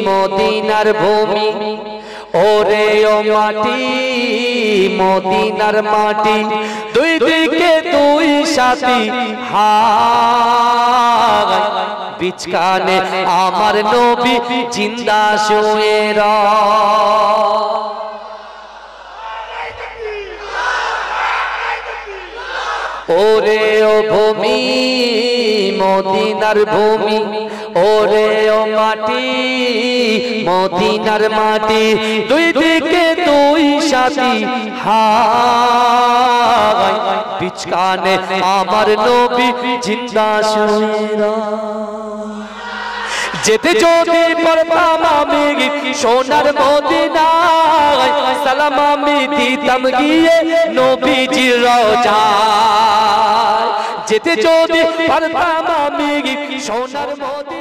মদিনার ভূমি ওরে ও মাটি মদিনার মাটি দুই দিকে দুই সাথী হায় বিচকানে আমার নবী জিন্দা শুয়ে ওরে ও ভূমি মদিনার ভূমি ওরে ও মাটি মদিনার মাটি দুই দিকে দুই সাথী হায় বিচকানে আমার নবী জিন্দা শুয়ে যেতে যদি পারতাম আমি সোনার মদিনায় সালাম আমি দিতাম গিয়ে নবীজির রওজায় যেতে যদি পারতাম আমি সোনার মদিনায়